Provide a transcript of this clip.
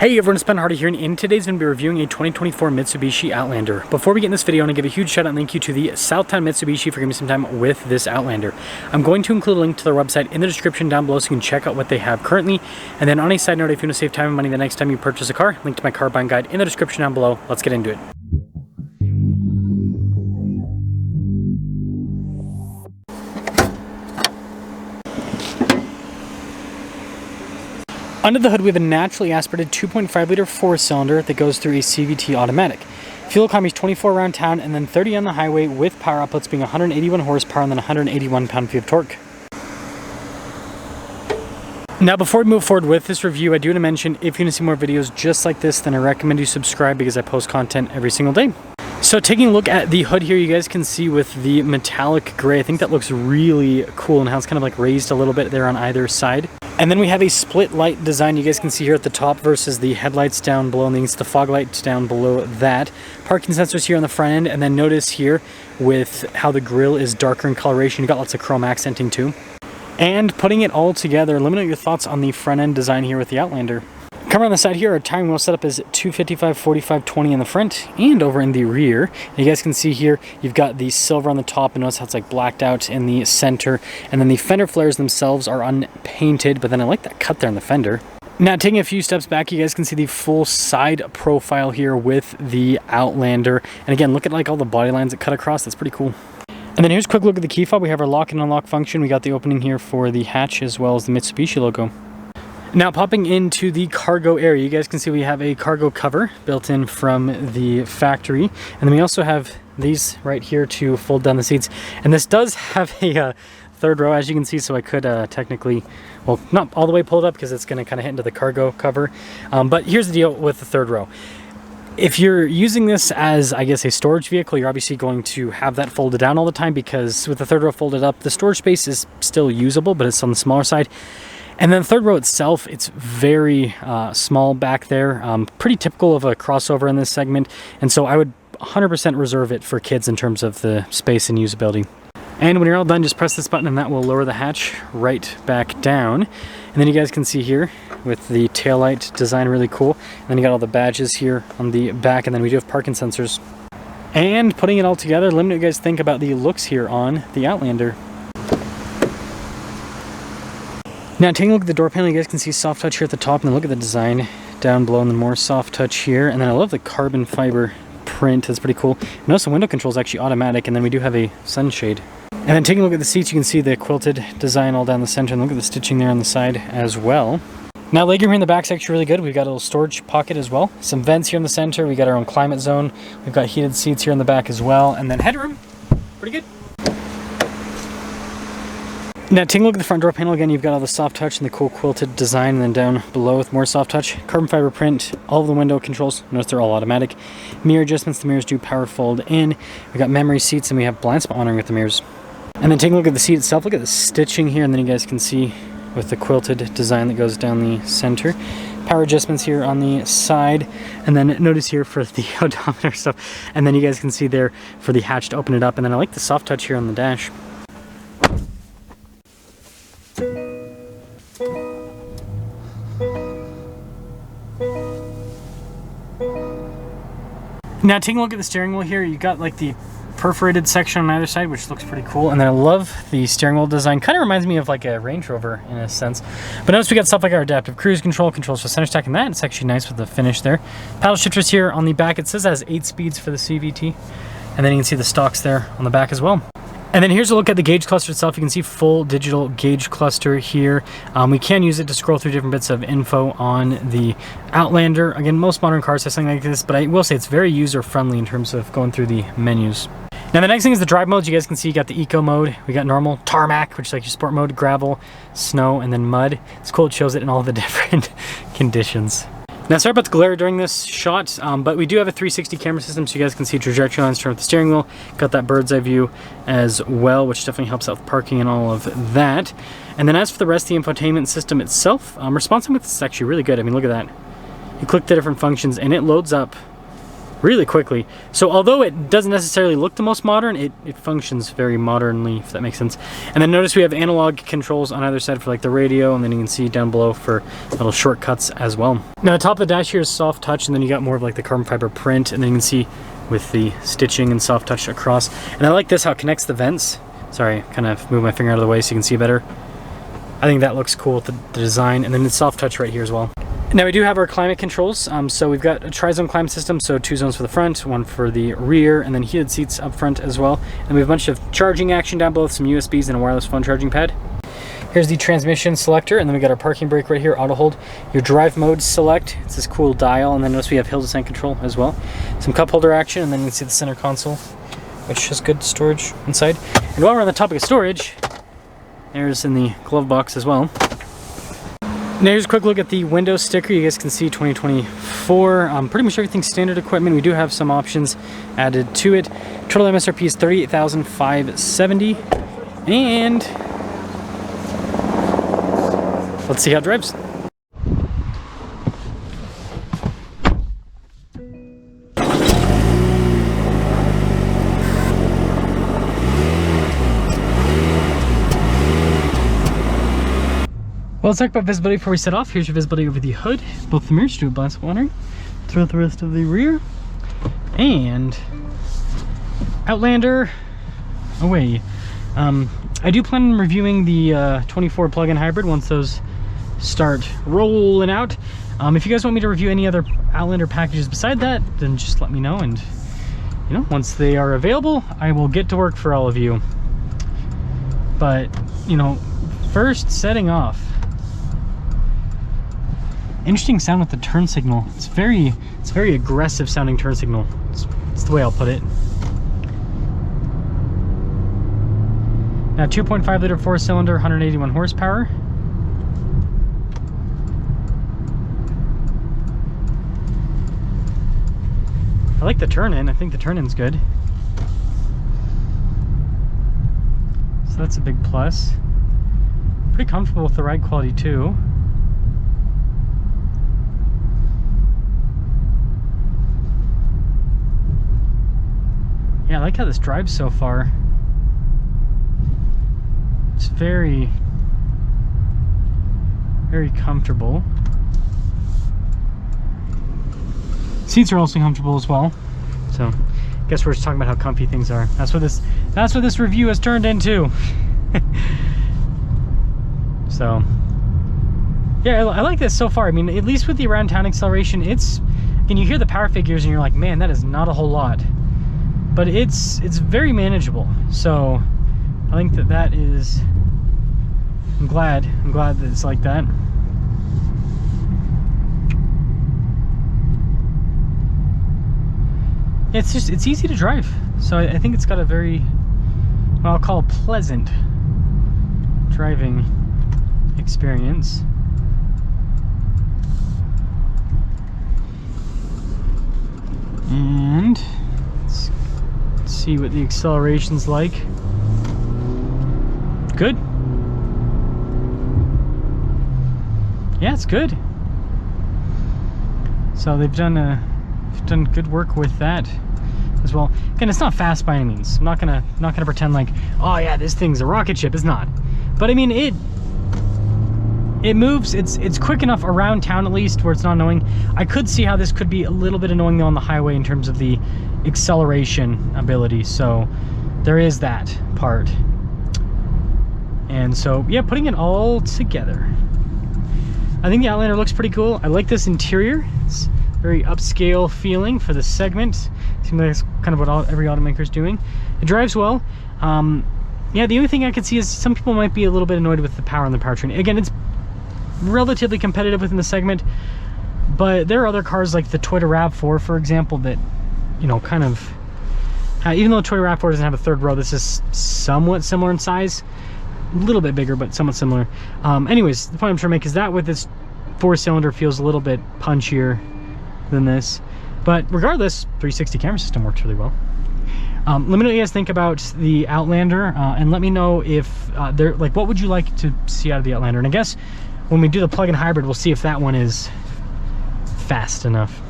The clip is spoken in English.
Hey everyone, it's Ben Hardy here, and in today's going to be reviewing a 2024 Mitsubishi Outlander. Before we get in this video, I want to give a huge shout out and thank you to the Southtown Mitsubishi for giving me some time with this Outlander. I'm going to include a link to their website in the description down below so you can check out what they have currently. And then on a side note, if you want to save time and money the next time you purchase a car, link to my car buying guide in the description down below. Let's get into it. Under the hood, we have a naturally aspirated 2.5 liter 4-cylinder that goes through a CVT automatic. Fuel economy is 24 around town and then 30 on the highway, with power outputs being 181 horsepower and then 181 pound-feet of torque. Now, before we move forward with this review, I do want to mention, if you want to see more videos just like this, then I recommend you subscribe because I post content every single day. So taking a look at the hood here, you guys can see with the metallic gray, I think that looks really cool and how it's kind of like raised a little bit there on either side. And then we have a split light design you guys can see here at the top versus the headlights down below, and then the fog lights down below that. Parking sensors here on the front end, and then notice here with how the grille is darker in coloration, you got lots of chrome accenting too. And putting it all together, let me know your thoughts on the front end design here with the Outlander. Coming on the side here, our tire wheel setup is 255, 45, 20 in the front and over in the rear. And you guys can see here, you've got the silver on the top, and notice how it's like blacked out in the center. And then the fender flares themselves are unpainted, but then I like that cut there in the fender. Now, taking a few steps back, you guys can see the full side profile here with the Outlander. And again, look at like all the body lines that cut across. That's pretty cool. And then here's a quick look at the key fob. We have our lock and unlock function. We got the opening here for the hatch as well as the Mitsubishi logo. Now, popping into the cargo area, you guys can see we have a cargo cover built in from the factory. And then we also have these right here to fold down the seats. And this does have a third row, as you can see, so I could technically, well, not all the way pull it up because it's going to kind of hit into the cargo cover. But here's the deal with the third row. If you're using this as, I guess, a storage vehicle, you're obviously going to have that folded down all the time, because with the third row folded up, the storage space is still usable, but it's on the smaller side. And then the third row itself, it's very small back there, pretty typical of a crossover in this segment. And so I would 100% reserve it for kids in terms of the space and usability. And when you're all done, just press this button and that will lower the hatch right back down. And then you guys can see here with the taillight design, really cool. And then you got all the badges here on the back, and then we do have parking sensors. And putting it all together, let me know what you guys think about the looks here on the Outlander. Now, taking a look at the door panel, you guys can see soft touch here at the top, and then look at the design down below, and then more soft touch here. And then I love the carbon fiber print. That's pretty cool. Notice the window control is actually automatic, and then we do have a sunshade. And then taking a look at the seats, you can see the quilted design all down the center, and look at the stitching there on the side as well. Now, legroom here in the back is actually really good. We've got a little storage pocket as well. Some vents here in the center. We got our own climate zone. We've got heated seats here in the back as well. And then headroom, pretty good. Now, taking a look at the front door panel again, you've got all the soft touch and the cool quilted design, and then down below with more soft touch, carbon fiber print, all of the window controls. Notice they're all automatic. Mirror adjustments, the mirrors do power fold in. We got memory seats, and we have blind spot monitoring with the mirrors. And then taking a look at the seat itself, look at the stitching here, and then you guys can see with the quilted design that goes down the center. Power adjustments here on the side, and then notice here for the odometer stuff, and then you guys can see there for the hatch to open it up, and then I like the soft touch here on the dash. Now, taking a look at the steering wheel here, you got like the perforated section on either side, which looks pretty cool. And then I love the steering wheel design. Kind of reminds me of like a Range Rover in a sense. But notice we got stuff like our adaptive cruise control, controls for center stack, and that. It's actually nice with the finish there. Paddle shifters here on the back. It says it has 8 speeds for the CVT. And then you can see the stocks there on the back as well. And then here's a look at the gauge cluster itself. You can see full digital gauge cluster here. We can use it to scroll through different bits of info on the Outlander. Again, most modern cars have something like this, but I will say it's very user-friendly in terms of going through the menus. Now, the next thing is the drive modes. You guys can see you got the eco mode. We got normal, tarmac, which is like your sport mode, gravel, snow, and then mud. It's cool, it shows it in all the different conditions. Now, sorry about the glare during this shot, but we do have a 360 camera system, so you guys can see trajectory lines turn with the steering wheel. Got that bird's eye view as well, which definitely helps out with parking and all of that. And then as for the rest of the infotainment system itself, responsiveness is actually really good. I mean, look at that. You click the different functions, and it loads up really quickly. So although it doesn't necessarily look the most modern, it functions very modernly, if that makes sense. And then notice we have analog controls on either side for like the radio, and then you can see down below for little shortcuts as well. Now the top of the dash here is soft touch, and then you got more of like the carbon fiber print, and then you can see with the stitching and soft touch across. And I like this, how it connects the vents. Sorry, kind of move my finger out of the way so you can see better. I think that looks cool with the design, and then the soft touch right here as well. Now we do have our climate controls, so we've got a tri-zone climate system, so 2 zones for the front, 1 for the rear, and then heated seats up front as well. And we have a bunch of charging action down below, some USBs and a wireless phone charging pad. Here's the transmission selector, and then we got our parking brake right here, auto hold. Your drive mode select, it's this cool dial, and then notice we have hill descent control as well. Some cup holder action, and then you can see the center console, which has good storage inside. And while we're on the topic of storage, there's in the glove box as well. Now here's a quick look at the Windows sticker. You guys can see 2024. Pretty much everything's standard equipment. We do have some options added to it. Total MSRP is $38,570. And let's see how it drives. Well, let's talk about visibility before we set off. Here's your visibility over the hood, both the mirrors, do a blind spot monitoring throughout the rest of the rear, and Outlander away. I do plan on reviewing the 24 plug-in hybrid once those start rolling out. If you guys want me to review any other Outlander packages beside that, then just let me know, and you know, once they are available, I will get to work for all of you. But you know, first setting off. Interesting sound with the turn signal. It's very aggressive sounding turn signal. It's the way I'll put it. Now 2.5 liter 4-cylinder, 181 horsepower. I like the turn-in. I think the turn-in's good. So that's a big plus. Pretty comfortable with the ride quality too. Yeah, I like how this drives so far. It's very comfortable. Seats are also comfortable as well. So, I guess we're just talking about how comfy things are. That's what this review has turned into. So, yeah, I like this so far. I mean, at least with the around town acceleration, and you hear the power figures and you're like, man, that is not a whole lot. But it's very manageable. So I think that is, I'm glad that it's like that. It's easy to drive. So I think it's got a very, what I'll call pleasant driving experience. And let's see what the acceleration's like. Good. Yeah, it's good. So they've done good work with that as well. Again, it's not fast by any means. I'm not gonna pretend like, oh yeah, this thing's a rocket ship. It's not. But I mean, it moves. It's quick enough around town, at least, where it's not annoying. I could see how this could be a little bit annoying though on the highway in terms of the acceleration ability. So there is that part. And so yeah, putting it all together, I think the Outlander looks pretty cool. I like this interior. It's very upscale feeling for the segment. Seems like that's kind of what every automaker's doing. It drives well. Yeah, the only thing I could see is some people might be a little bit annoyed with the power on the powertrain. Again, it's relatively competitive within the segment, but there are other cars like the Toyota RAV4, for example, that, you know, kind of, even though the Toyota RAV4 doesn't have a third row, this is somewhat similar in size. A little bit bigger, but somewhat similar. Anyways, the point I'm trying to make is that with this 4-cylinder feels a little bit punchier than this. But regardless, 360 camera system works really well. Let me know what you guys think about the Outlander, and let me know if what would you like to see out of the Outlander. And I guess when we do the plug-in hybrid, we'll see if that one is fast enough.